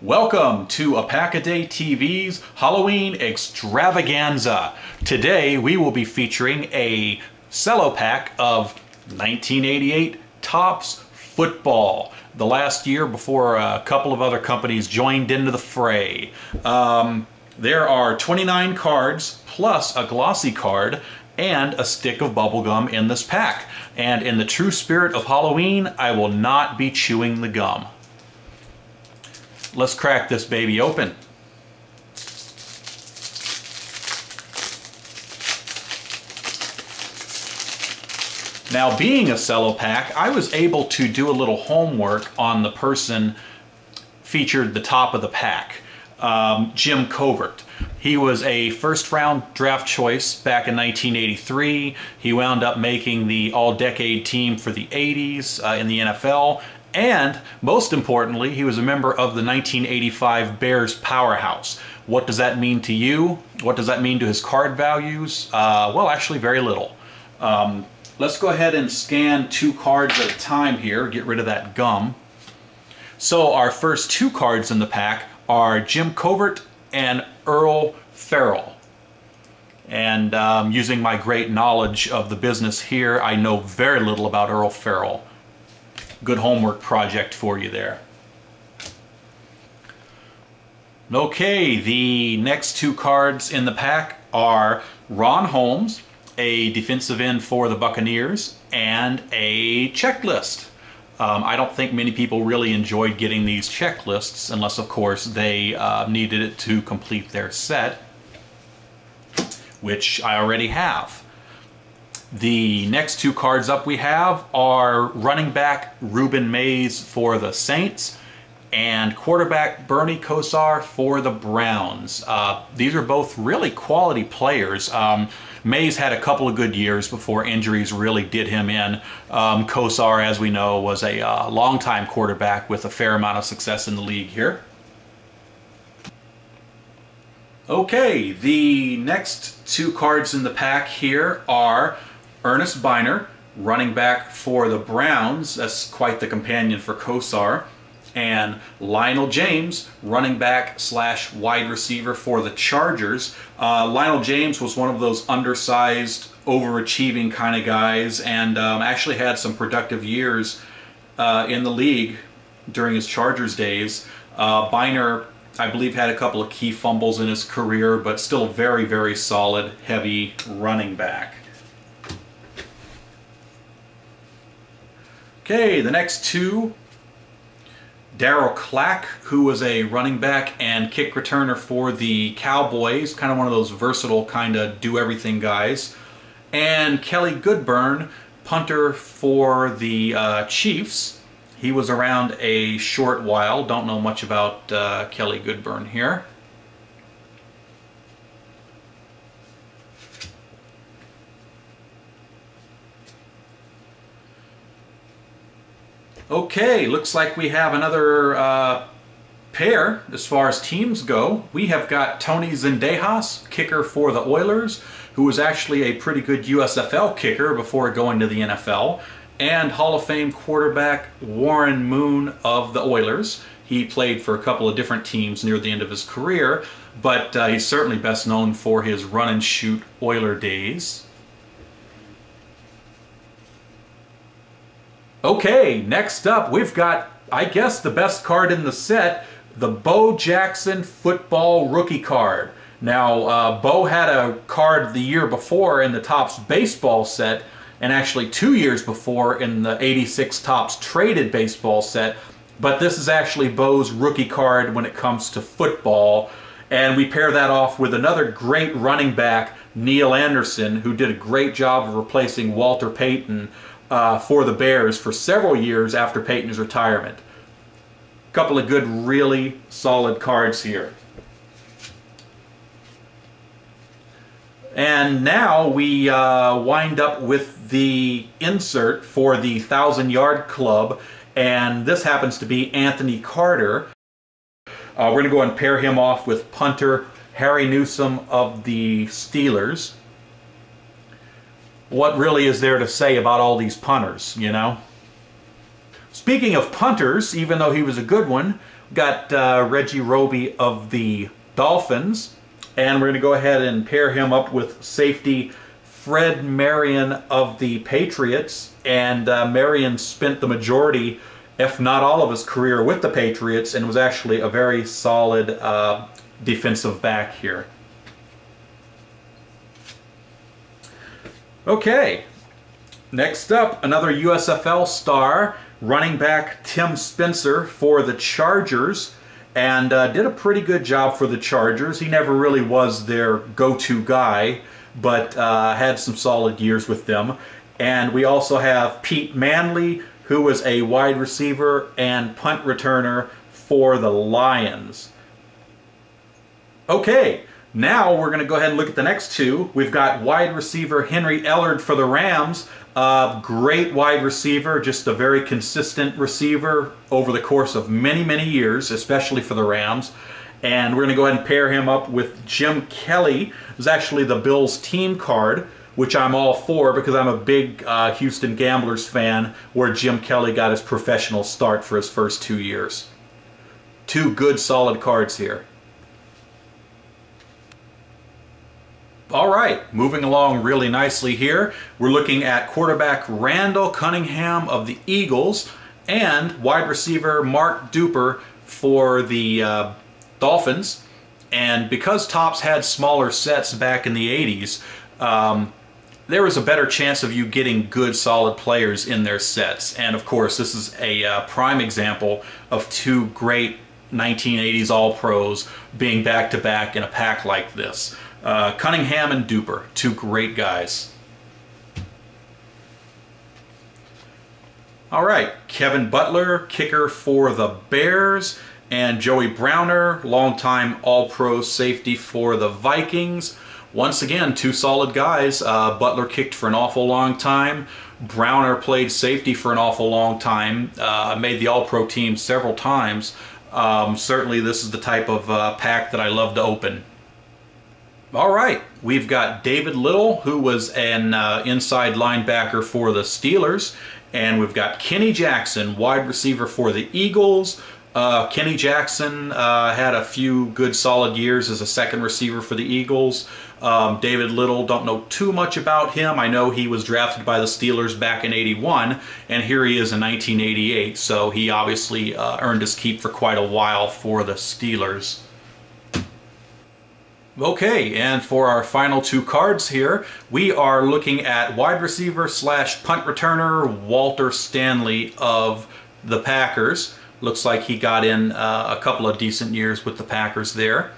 Welcome to A Pack a Day TV's Halloween Extravaganza. Today we will be featuring a cello pack of 1988 Topps football, the last year before a couple of other companies joined into the fray. There are 29 cards plus a glossy card and a stick of bubblegum in this pack. And in the true spirit of Halloween, I will not be chewing the gum. Let's crack this baby open. Now, being a cello pack, I was able to do a little homework on the person featured the top of the pack, Jim Covert. He was a first-round draft choice back in 1983. He wound up making the all-decade team for the 80s in the NFL. And most importantly, he was a member of the 1985 Bears powerhouse. What does that mean to you? What does that mean to his card values? Well, actually very little. Let's go ahead and scan two cards at a time here, get rid of that gum. So our first two cards in the pack are Jim Covert and Earl Farrell. And using my great knowledge of the business here, I know very little about Earl Farrell. Good homework project for you there. Okay, the next two cards in the pack are Ron Holmes, a defensive end for the Buccaneers, and a checklist. I don't think many people really enjoyed getting these checklists unless, of course, they needed it to complete their set, which I already have. The next two cards up we have are running back Ruben Mays for the Saints and quarterback Bernie Kosar for the Browns. These are both really quality players. Mays had a couple of good years before injuries really did him in. Kosar, as we know, was a longtime quarterback with a fair amount of success in the league here. Okay, the next two cards in the pack here are Ernest Biner, running back for the Browns, that's quite the companion for Kosar, and Lionel James, running back slash wide receiver for the Chargers. Lionel James was one of those undersized, overachieving kind of guys, and actually had some productive years in the league during his Chargers days. Biner, I believe, had a couple of key fumbles in his career, but still a very, very solid, heavy running back. Okay, the next two, Darryl Clack, who was a running back and kick returner for the Cowboys, kind of one of those versatile kind of do-everything guys, and Kelly Goodburn, punter for the Chiefs. He was around a short while, don't know much about Kelly Goodburn here. Okay, looks like we have another pair as far as teams go. We have got Tony Zendejas, kicker for the Oilers, who was actually a pretty good USFL kicker before going to the NFL, and Hall of Fame quarterback Warren Moon of the Oilers. He played for a couple of different teams near the end of his career, but he's certainly best known for his run-and-shoot Oiler days. Okay, next up we've got, I guess, the best card in the set, the Bo Jackson football rookie card. Now, Bo had a card the year before in the Topps baseball set, and actually 2 years before in the '86 Topps traded baseball set, but this is actually Bo's rookie card when it comes to football, and we pair that off with another great running back, Neil Anderson, who did a great job of replacing Walter Payton for the Bears for several years after Payton's retirement. A couple of good, really solid cards here. And now we wind up with the insert for the 1,000-yard club, and this happens to be Anthony Carter. We're going to go and pair him off with punter Harry Newsome of the Steelers. What really is there to say about all these punters, you know? Speaking of punters, even though he was a good one, we got Reggie Roby of the Dolphins, and we're going to go ahead and pair him up with safety Fred Marion of the Patriots. And Marion spent the majority, if not all of his career, with the Patriots, and was actually a very solid defensive back here. Okay, next up, another USFL star, running back Tim Spencer for the Chargers, and did a pretty good job for the Chargers. He never really was their go-to guy, but had some solid years with them. And we also have Pete Manley, who was a wide receiver and punt returner for the Lions. Okay, now we're going to go ahead and look at the next two. We've got wide receiver Henry Ellard for the Rams. Great wide receiver, just a very consistent receiver over the course of many, many years, especially for the Rams. And we're going to go ahead and pair him up with Jim Kelly. It was actually the Bills team card, which I'm all for because I'm a big Houston Gamblers fan, where Jim Kelly got his professional start for his first 2 years. Two good, solid cards here. All right, moving along really nicely here. We're looking at quarterback Randall Cunningham of the Eagles and wide receiver Mark Duper for the Dolphins. And because Topps had smaller sets back in the 80s, there was a better chance of you getting good, solid players in their sets. And of course, this is a prime example of two great 1980s All-Pros being back-to-back in a pack like this. Cunningham and Duper, two great guys. All right, Kevin Butler, kicker for the Bears, and Joey Browner, longtime All-Pro safety for the Vikings. Once again, two solid guys. Butler kicked for an awful long time. Browner played safety for an awful long time. Made the All-Pro team several times. Certainly this is the type of pack that I love to open. All right, we've got David Little, who was an inside linebacker for the Steelers, and we've got Kenny Jackson, wide receiver for the Eagles. Kenny Jackson had a few good solid years as a second receiver for the Eagles. David Little, don't know too much about him. I know he was drafted by the Steelers back in '81, and here he is in 1988, so he obviously earned his keep for quite a while for the Steelers. Okay, and for our final two cards here, we are looking at wide receiver slash punt returner Walter Stanley of the Packers. Looks like he got in a couple of decent years with the Packers there.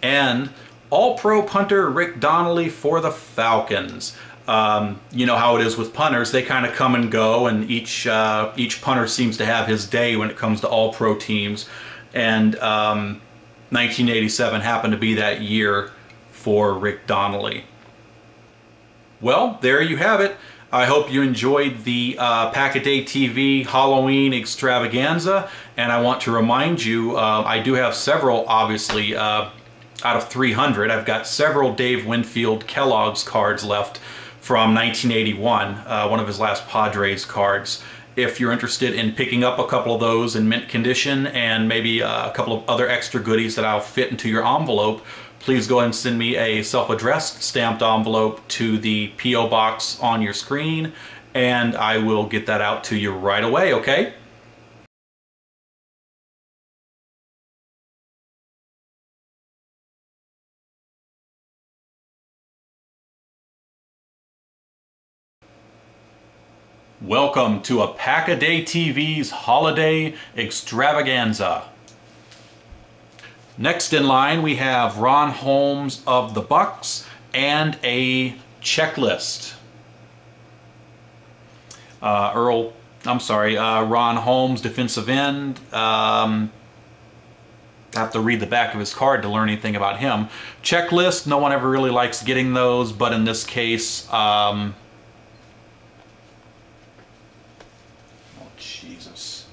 And All-Pro punter Rick Donnelly for the Falcons. You know how it is with punters, they kind of come and go, and each punter seems to have his day when it comes to All-Pro teams. And 1987 happened to be that year for Rick Donnelly. Well, there you have it. I hope you enjoyed the Pack-A-Day TV Halloween Extravaganza, and I want to remind you, I do have several, obviously, out of 300. I've got several Dave Winfield Kellogg's cards left from 1981, one of his last Padres cards. If you're interested in picking up a couple of those in mint condition and maybe a couple of other extra goodies that I'll fit into your envelope, please go ahead and send me a self-addressed stamped envelope to the P.O. box on your screen, and I will get that out to you right away, okay? Welcome to a Pack-A-Day TV's Holiday Extravaganza. Next in line we have Ron Holmes of the Bucks and a checklist. Ron Holmes, defensive end. I have to read the back of his card to learn anything about him. Checklist, no one ever really likes getting those, but in this case, Jesus.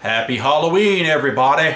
Happy Halloween, everybody.